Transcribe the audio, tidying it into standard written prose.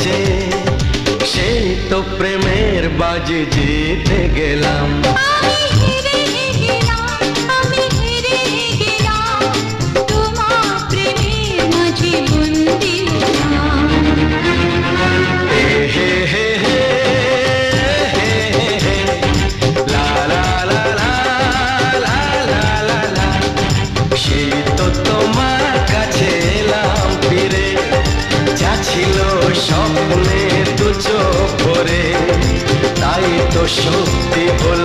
কাছে, সেই তো প্রেমের বাজি জিতে গেলাম। আমি হেরে গেলাম, আমি হেরে গেলাম, তোমার প্রেমের মাঝে বন্দি হলাম। হে হে হে হে হে হে, লা লা লা লা লা লা লা লা। সেই তো তোমার কাছে এলাম ফিরে, যা ছিল স্বপ্নে দু চোখ ভরে, তাই তো সত্যি হলো